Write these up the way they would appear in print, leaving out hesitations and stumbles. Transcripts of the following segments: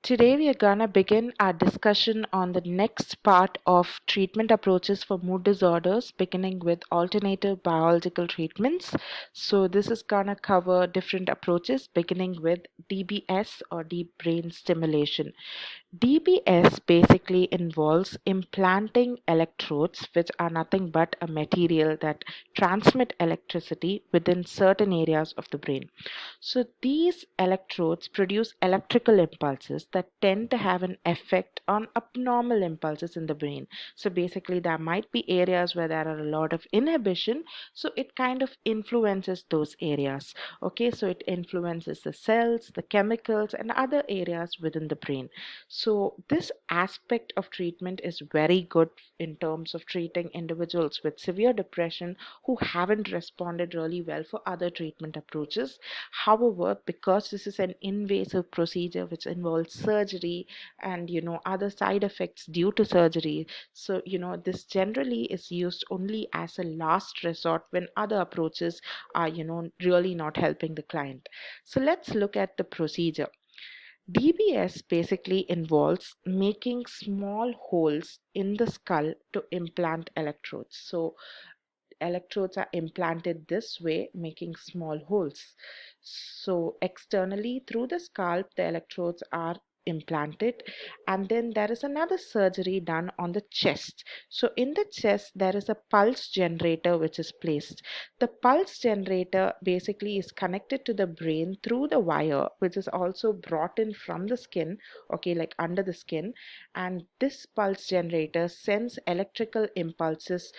Today, we are gonna begin our discussion on the next part of treatment approaches for mood disorders, beginning with alternative biological treatments. So, this is gonna cover different approaches, beginning with DBS or deep brain stimulation. DBS basically involves implanting electrodes, which are nothing but a material that transmit electricity within certain areas of the brain. So these electrodes produce electrical impulses that tend to have an effect on abnormal impulses in the brain. So basically, there might be areas where there are a lot of inhibition, so it kind of influences those areas. Okay, so it influences the cells, the chemicals, and other areas within the brain. So this aspect of treatment is very good in terms of treating individuals with severe depression who haven't responded really well for other treatment approaches. However, because this is an invasive procedure which involves surgery and other side effects due to surgery, so this generally is used only as a last resort when other approaches are really not helping the client. So let's look at the procedure. DBS basically involves making small holes in the skull to implant electrodes. So electrodes are implanted this way, making small holes. So externally through the scalp, the electrodes are implanted, and then there is another surgery done on the chest. So in the chest, there is a pulse generator which is placed. The pulse generator basically is connected to the brain through the wire, which is also brought in from the skin, okay, like under the skin, and this pulse generator sends electrical impulses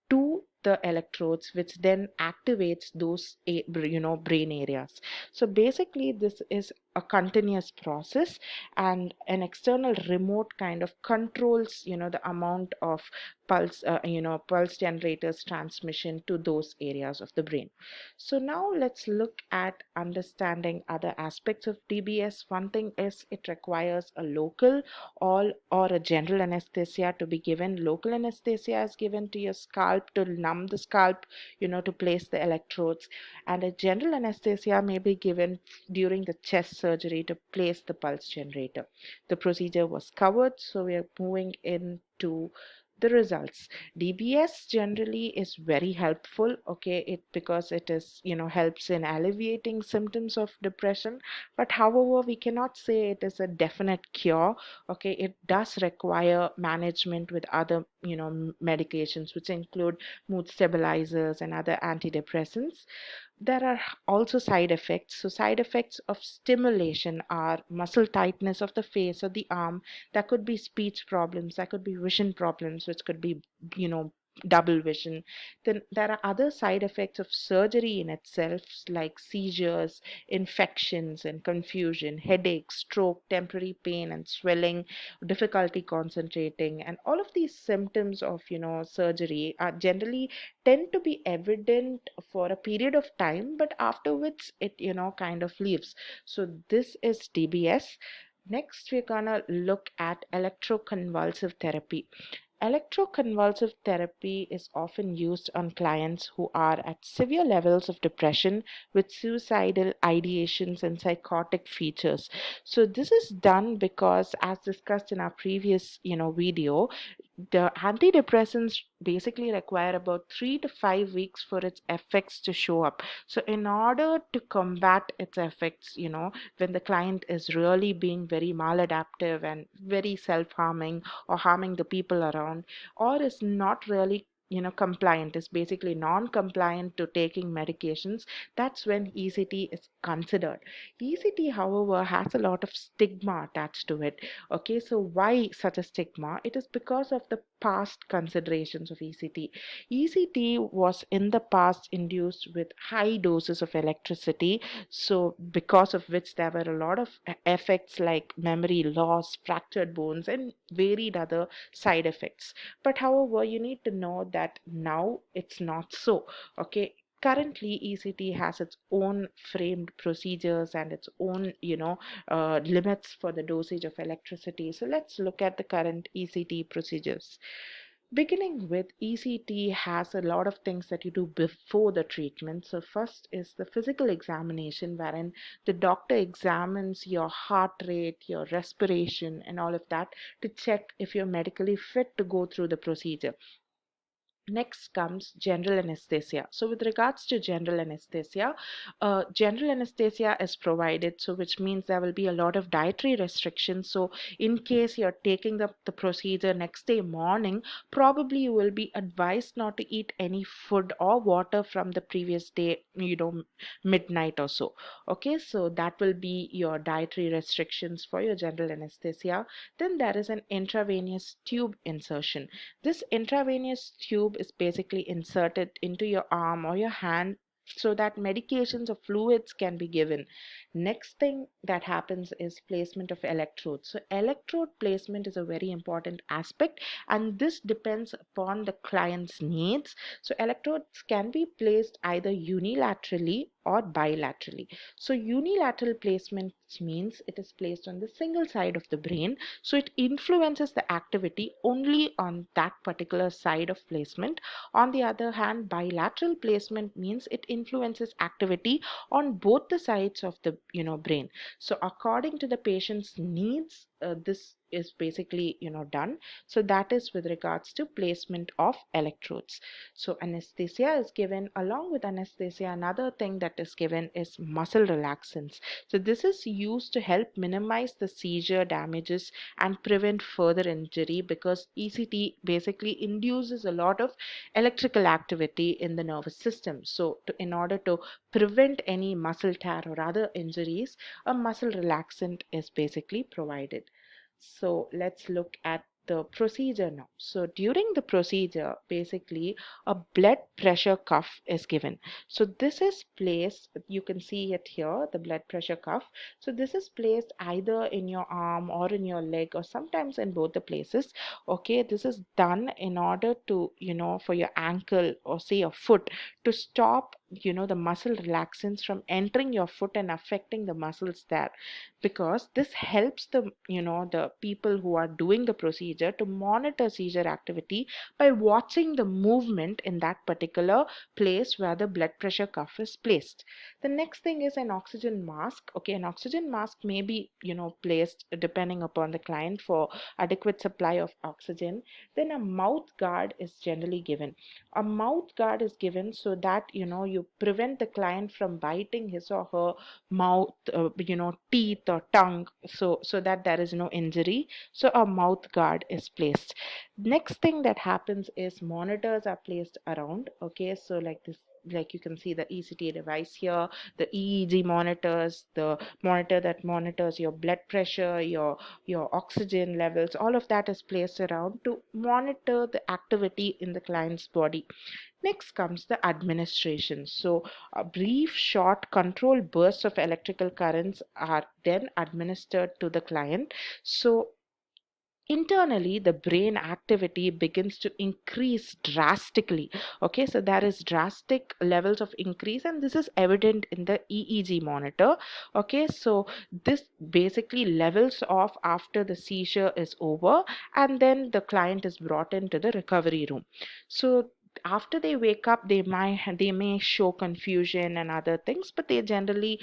to the electrodes, which then activates those brain areas. So basically this is a continuous process, and an external remote kind of controls the amount of pulse generators transmission to those areas of the brain. So now let's look at understanding other aspects of DBS. One thing is it requires a local or a general anesthesia to be given. Local anesthesia is given to your scalp to numb the scalp, to place the electrodes, and a general anesthesia may be given during the chest surgery to place the pulse generator. The procedure was covered, so we are moving into the results. DBS generally is very helpful, okay, it because it is helps in alleviating symptoms of depression, but however we cannot say it is a definite cure. Okay, it does require management with other medications, which include mood stabilizers and other antidepressants. There are also side effects. So side effects of stimulation are muscle tightness of the face or the arm. There could be speech problems, there could be vision problems, which could be you know double vision. Then there are other side effects of surgery in itself, like seizures, infections and confusion, headaches, stroke, temporary pain and swelling, difficulty concentrating, and all of these symptoms of surgery are generally tend to be evident for a period of time, but after which it kind of leaves. So this is DBS. Next, we're gonna look at electroconvulsive therapy. Electroconvulsive therapy is often used on clients who are at severe levels of depression with suicidal ideations and psychotic features. So this is done because, as discussed in our previous video, the antidepressants basically require about 3 to 5 weeks for its effects to show up. So in order to combat its effects, when the client is really being very maladaptive and very self-harming or harming the people around, or is not really compliant, is basically non-compliant to taking medications, that's when ECT is considered. ECT, however, has a lot of stigma attached to it. Okay, so why such a stigma? It is because of the past considerations of ECT. ECT was in the past induced with high doses of electricity, so because of which there were a lot of effects like memory loss, fractured bones, and varied other side effects. But however, you need to know that now it's not so. Okay, currently ECT has its own framed procedures and its own limits for the dosage of electricity. So let's look at the current ECT procedures. Beginning with, ECT has a lot of things that you do before the treatment. So first is the physical examination, wherein the doctor examines your heart rate, your respiration, and all of that to check if you're medically fit to go through the procedure. Next comes general anesthesia. So with regards to general anesthesia is provided, so which means there will be a lot of dietary restrictions. So in case you're taking the procedure next day morning, probably you will be advised not to eat any food or water from the previous day, midnight or so. Okay, so that will be your dietary restrictions for your general anesthesia. Then there is an intravenous tube insertion. This intravenous tube is basically inserted into your arm or your hand so that medications or fluids can be given. Next thing that happens is placement of electrodes. So electrode placement is a very important aspect, and this depends upon the client's needs. So electrodes can be placed either unilaterally or bilaterally. So unilateral placement means it is placed on the single side of the brain, so it influences the activity only on that particular side of placement. On the other hand, bilateral placement means it influences activity on both the sides of the brain. So according to the patient's needs, this is basically done. So that is with regards to placement of electrodes. So anesthesia is given. Along with anesthesia, another thing that is given is muscle relaxants. So this is used to help minimize the seizure damages and prevent further injury, because ECT basically induces a lot of electrical activity in the nervous system. So in order to prevent any muscle tear or other injuries, a muscle relaxant is basically provided. So let's look at the procedure now. So during the procedure, basically a blood pressure cuff is given. So this is placed, you can see it here, the blood pressure cuff. So this is placed either in your arm or in your leg, or sometimes in both the places. Okay, this is done in order to, for your ankle or say your foot, to stop, the muscle relaxants from entering your foot and affecting the muscles there, because this helps the people who are doing the procedure to monitor seizure activity by watching the movement in that particular place where the blood pressure cuff is placed. The next thing is an oxygen mask. Okay, an oxygen mask may be placed depending upon the client for adequate supply of oxygen. Then a mouth guard is generally given. A mouth guard is given so that you prevent the client from biting his or her mouth, teeth or tongue, so that there is no injury. So a mouth guard is placed. Next thing that happens is monitors are placed around. Okay, so like this, like you can see the ECT device here, the EEG monitors, the monitor that monitors your blood pressure, your oxygen levels, all of that is placed around to monitor the activity in the client's body. Next comes the administration. So brief, short, controlled bursts of electrical currents are then administered to the client. So internally the brain activity begins to increase drastically. Okay, so there is drastic levels of increase, and this is evident in the EEG monitor. Okay, so this basically levels off after the seizure is over, and then the client is brought into the recovery room. So after they wake up, they may show confusion and other things, but they generally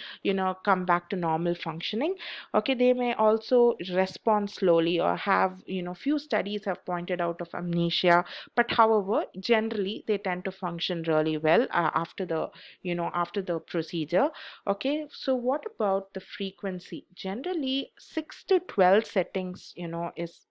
come back to normal functioning. Okay, they may also respond slowly or have, few studies have pointed out of amnesia, but however generally they tend to function really well after the procedure. Okay, so what about the frequency? Generally 6 to 12 settings is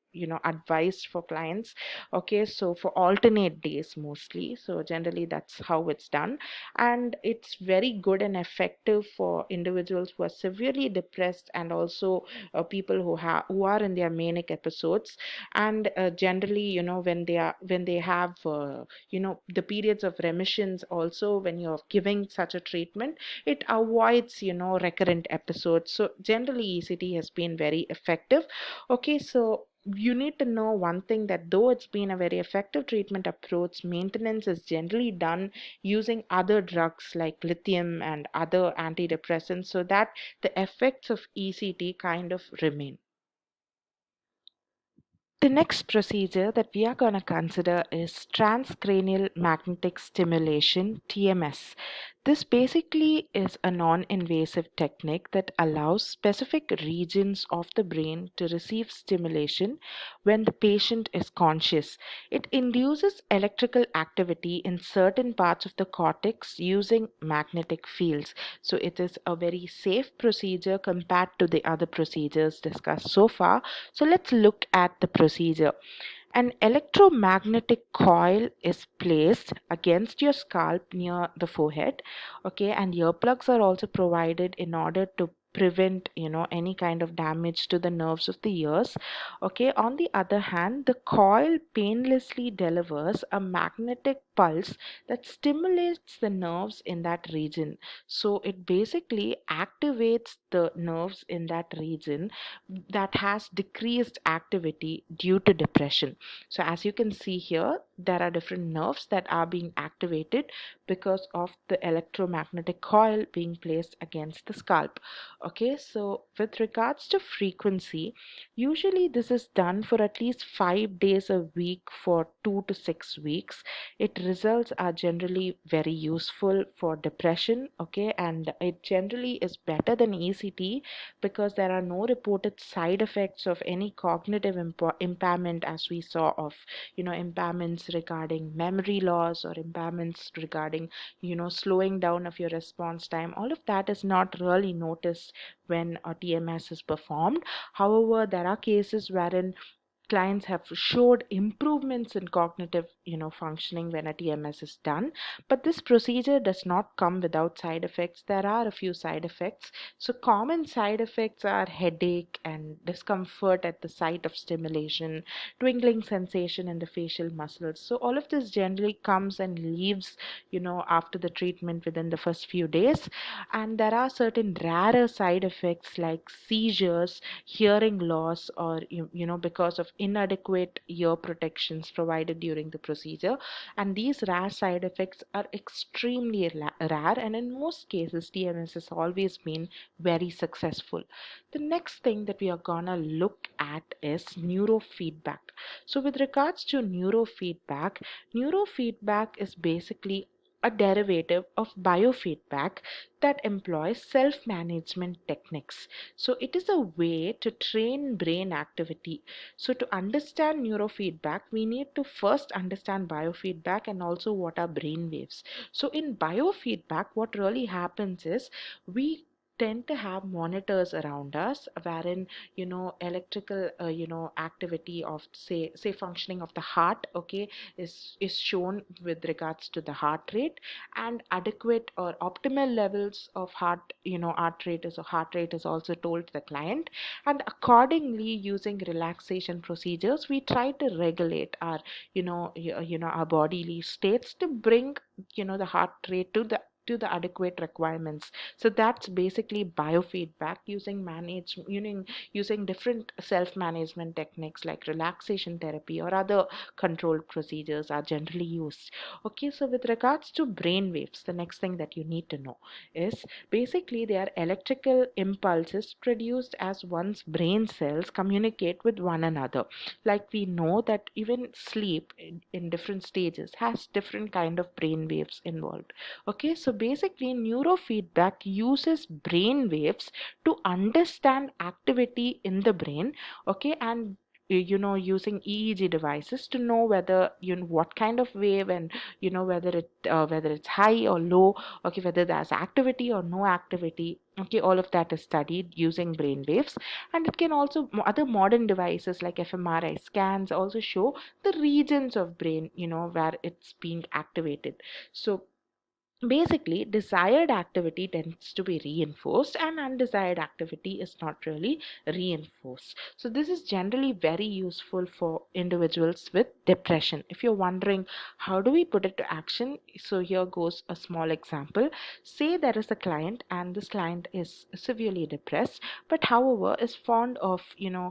advised for clients. Okay, so for alternate days mostly, so generally that's how it's done, and it's very good and effective for individuals who are severely depressed, and also people who are in their manic episodes. And generally, when they have the periods of remissions also, when you're giving such a treatment, it avoids recurrent episodes. So generally ECT has been very effective. Okay, so you need to know one thing, that though it's been a very effective treatment approach, maintenance is generally done using other drugs like lithium and other antidepressants, so that the effects of ECT kind of remain. The next procedure that we are going to consider is transcranial magnetic stimulation, TMS. This basically is a non-invasive technique that allows specific regions of the brain to receive stimulation when the patient is conscious. It induces electrical activity in certain parts of the cortex using magnetic fields. So it is a very safe procedure compared to the other procedures discussed so far. So let's look at the procedure. An electromagnetic coil is placed against your scalp near the forehead, okay, and earplugs are also provided in order to prevent any kind of damage to the nerves of the ears. Okay, on the other hand, the coil painlessly delivers a magnetic pulse that stimulates the nerves in that region. So it basically activates the nerves in that region that has decreased activity due to depression. So as you can see here, there are different nerves that are being activated because of the electromagnetic coil being placed against the scalp. Okay, so with regards to frequency, usually this is done for at least 5 days a week for 2 to 6 weeks. It results are generally very useful for depression, okay, and it generally is better than ECT because there are no reported side effects of any cognitive impairment, as we saw of impairments regarding memory loss or impairments regarding slowing down of your response time. All of that is not really noticed when a TMS is performed. However, there are cases wherein clients have showed improvements in cognitive functioning when a TMS is done. But this procedure does not come without side effects. There are a few side effects. So common side effects are headache and discomfort at the site of stimulation, tingling sensation in the facial muscles. So all of this generally comes and leaves after the treatment within the first few days. And there are certain rarer side effects like seizures, hearing loss, or because of inadequate ear protections provided during the procedure. And these rare side effects are extremely rare, and in most cases TMS has always been very successful. The next thing that we are gonna look at is neurofeedback. So with regards to neurofeedback is basically a derivative of biofeedback that employs self management techniques. So, it is a way to train brain activity. So, to understand neurofeedback, we need to first understand biofeedback and also what are brain waves. So, in biofeedback, what really happens is we tend to have monitors around us wherein electrical activity of say functioning of the heart, okay, is shown with regards to the heart rate, and adequate or optimal levels of heart rate is also told to the client. And accordingly, using relaxation procedures, we try to regulate our our bodily states to bring the heart rate to the adequate requirements. So that's basically biofeedback using different self-management techniques like relaxation therapy or other controlled procedures are generally used. Okay, so with regards to brain waves, the next thing that you need to know is basically they are electrical impulses produced as one's brain cells communicate with one another. Like we know that even sleep in different stages has different kind of brain waves involved. Okay, so basically neurofeedback uses brain waves to understand activity in the brain, okay, and using EEG devices to know whether what kind of wave, and whether it's high or low, okay, whether there's activity or no activity, okay, all of that is studied using brain waves. And it can also other modern devices like fMRI scans also show the regions of brain where it's being activated. So basically, desired activity tends to be reinforced and undesired activity is not really reinforced. So this is generally very useful for individuals with depression. If you're wondering how do we put it to action, so here goes a small example. Say there is a client and this client is severely depressed, but however is fond of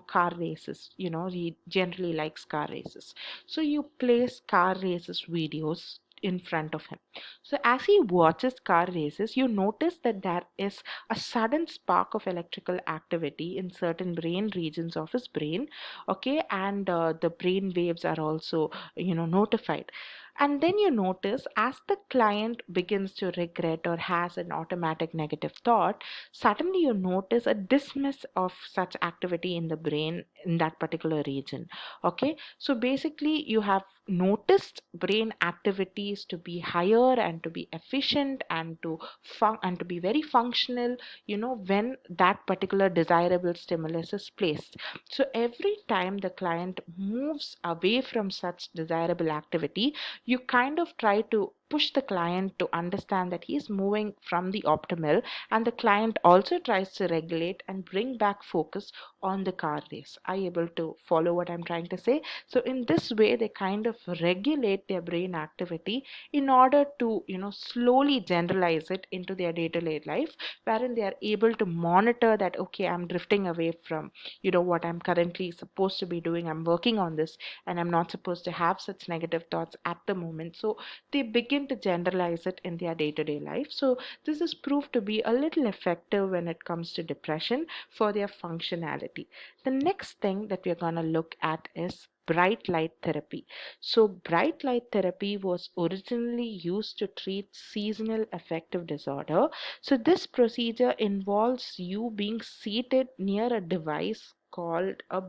car races. He generally likes car races. So you place car races videos in front of him. So as he watches car races, you notice that there is a sudden spark of electrical activity in certain brain regions of his brain. Okay, and the brain waves are also notified. And then you notice as the client begins to regret or has an automatic negative thought, suddenly you notice a dismiss of such activity in the brain in that particular region. Okay, so basically you have noticed brain activities to be higher and to be efficient and to be very functional, when that particular desirable stimulus is placed. So every time the client moves away from such desirable activity, you kind of try to push the client to understand that he's moving from the optimal, and the client also tries to regulate and bring back focus on the car race. Are you able to follow what I'm trying to say? So in this way they kind of regulate their brain activity in order to slowly generalize it into their day-to-day life, wherein they are able to monitor that, okay, I'm drifting away from what I'm currently supposed to be doing. I'm working on this, and I'm not supposed to have such negative thoughts at the moment. So they begin to generalize it in their day-to-day life. So this is proved to be a little effective when it comes to depression for their functionality. The next thing that we're going to look at is bright light therapy. So bright light therapy was originally used to treat seasonal affective disorder. So this procedure involves you being seated near a device called a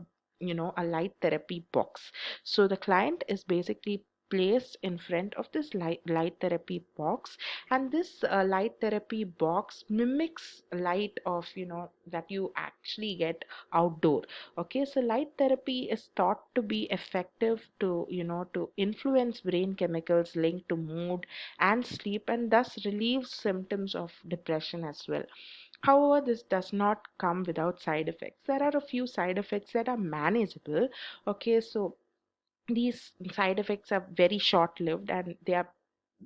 light therapy box. So the client is basically placed in front of this light therapy box, and this light therapy box mimics light of that you actually get outdoor. Okay, so light therapy is thought to be effective to to influence brain chemicals linked to mood and sleep, and thus relieve symptoms of depression as well. However, this does not come without side effects. There are a few side effects that are manageable. Okay, so these side effects are very short lived, and they are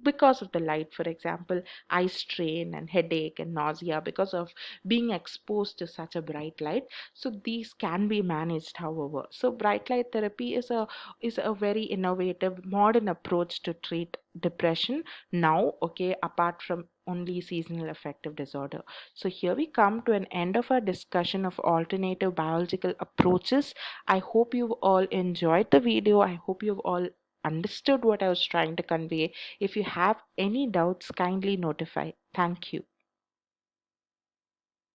because of the light. For example, eye strain and headache and nausea because of being exposed to such a bright light. So these can be managed, however. So bright light therapy is a very innovative modern approach to treat depression now, okay, apart from only seasonal affective disorder. So here we come to an end of our discussion of alternative biological approaches. I hope you've all enjoyed the video. I hope you've all understood what I was trying to convey. If you have any doubts, kindly notify. Thank you.